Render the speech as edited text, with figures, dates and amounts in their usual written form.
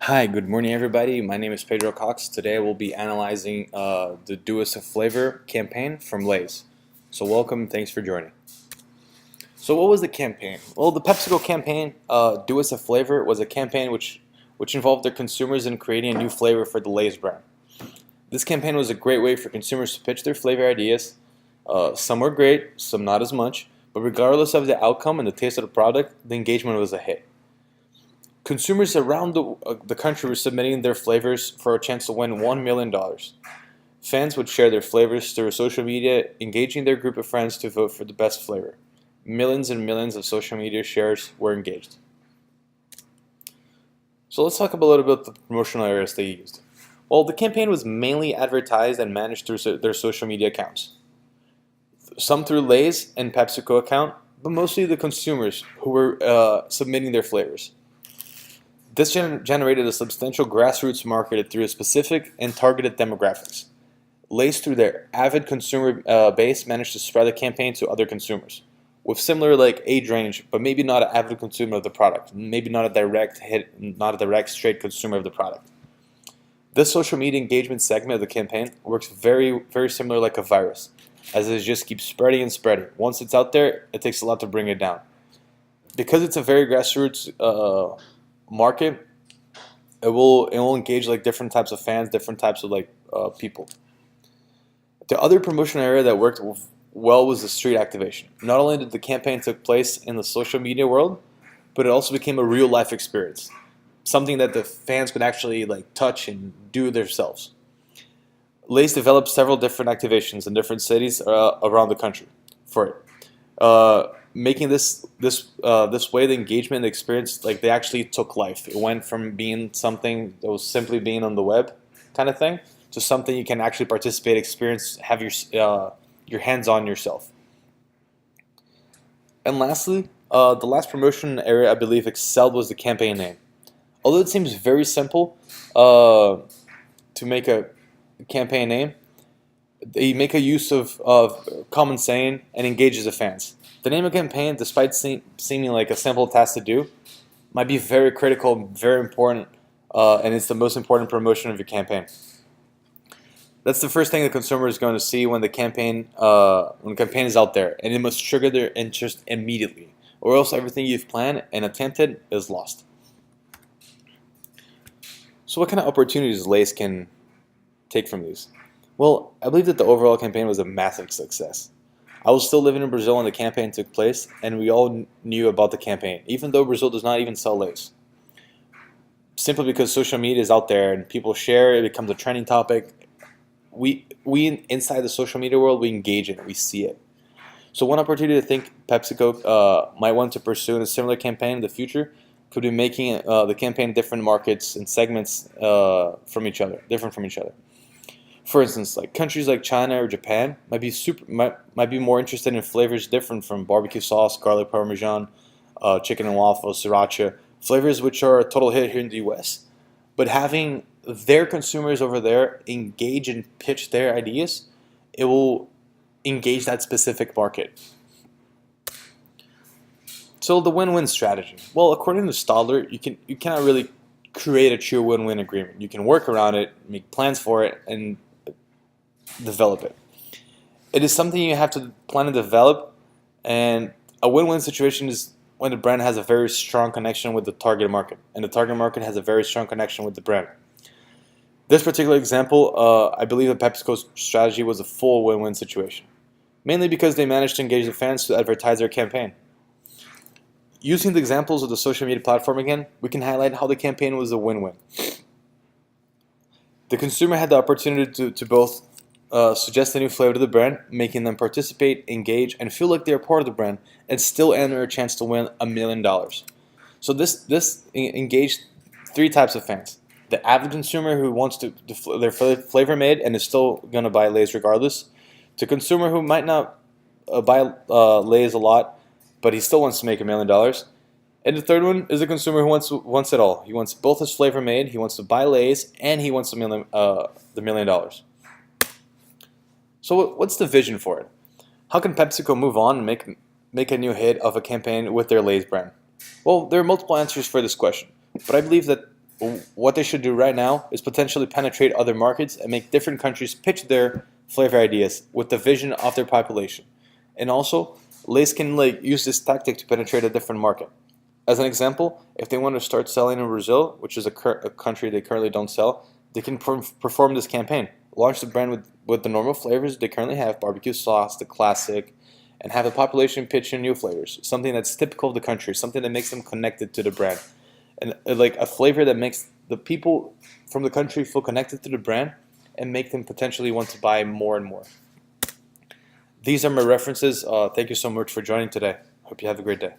Hi, good morning everybody. My name is Pedro Cox. Today we'll be analyzing the Do Us a Flavor campaign from Lay's. So welcome, thanks for joining. So what was the campaign? Well, the PepsiCo campaign, Do Us a Flavor, was a campaign which involved their consumers in creating a new flavor for the Lay's brand. This campaign was a great way for consumers to pitch their flavor ideas. Some were great, some not as much, but regardless of the outcome and the taste of the product, the engagement was a hit. Consumers around the country were submitting their flavors for a chance to win $1 million. Fans would share their flavors through social media, engaging their group of friends to vote for the best flavor. Millions and millions of social media shares were engaged. So let's talk a little bit about the promotional areas they used. Well, the campaign was mainly advertised and managed through their social media accounts. Some through Lay's and PepsiCo account, but mostly the consumers who were submitting their flavors. This generated a substantial grassroots market through a specific and targeted demographics. Lay's, through their avid consumer base, managed to spread the campaign to other consumers with similar age range, but maybe not an avid consumer of the product, maybe not a direct hit, not a direct straight consumer of the product. This social media engagement segment of the campaign works very, very similar like a virus, as it just keeps spreading and spreading. Once it's out there, it takes a lot to bring it down. Because it's a very grassroots market, it will engage different types of fans, different types of people. The other promotional area that worked well was the street activation. Not only did the campaign take place in the social media world, but it also became a real life experience, something that the fans could actually touch and do themselves. Lay's developed several different activations in different cities around the country for it. Making this way the engagement, the experience, they actually took life. It went from being something that was simply being on the web kind of thing to something you can actually participate, experience, have your hands on yourself. And lastly, the last promotion area I believe excelled was the campaign name. Although it seems very simple to make a campaign name, they make a use of common saying and engages the fans. The name of the campaign, despite seeming like a simple task to do, might be very critical, very important, and it's the most important promotion of your campaign. That's the first thing the consumer is going to see when the campaign is out there, and it must trigger their interest immediately, or else everything you've planned and attempted is lost. So what kind of opportunities Lay's can take from these? Well, I believe that the overall campaign was a massive success. I was still living in Brazil when the campaign took place, and we all knew about the campaign, even though Brazil does not even sell Lay's. Simply because social media is out there and people share, it becomes a trending topic. We inside the social media world, we engage in it, we see it. So one opportunity to think PepsiCo might want to pursue in a similar campaign in the future could be making the campaign different markets and segments from each other, different from each other. For instance, countries like China or Japan might be more interested in flavors different from barbecue sauce, garlic parmesan, chicken and waffles, sriracha, flavors which are a total hit here in the U.S. But having their consumers over there engage and pitch their ideas, it will engage that specific market. So the win-win strategy. Well, according to Stadler, you cannot really create a true win-win agreement. You can work around it, make plans for it, and develop it. It is something you have to plan and develop, and a win-win situation is when the brand has a very strong connection with the target market, and the target market has a very strong connection with the brand. This particular example, I believe that PepsiCo's strategy was a full win-win situation, mainly because they managed to engage the fans to advertise their campaign. Using the examples of the social media platform again, we can highlight how the campaign was a win-win. The consumer had the opportunity to both suggest a new flavor to the brand, making them participate, engage, and feel like they're part of the brand, and still enter a chance to win $1 million. So this engaged three types of fans: the avid consumer who wants their flavor made and is still going to buy Lay's regardless; to consumer who might not buy Lay's a lot, but he still wants to make $1 million. And the third one is a consumer who wants it all. He wants both his flavor made, he wants to buy Lay's, and he wants the $1 million. So what's the vision for it? How can PepsiCo move on and make a new hit of a campaign with their Lay's brand? Well, there are multiple answers for this question, but I believe that what they should do right now is potentially penetrate other markets and make different countries pitch their flavor ideas with the vision of their population. And also, Lay's can use this tactic to penetrate a different market. As an example, if they want to start selling in Brazil, which is a country they currently don't sell, they can perform this campaign. Launch the brand with the normal flavors they currently have, barbecue sauce, the classic, and have the population pitch in new flavors, something that's typical of the country, something that makes them connected to the brand. And like a flavor that makes the people from the country feel connected to the brand and make them potentially want to buy more and more. These are my references. Thank you so much for joining today. Hope you have a great day.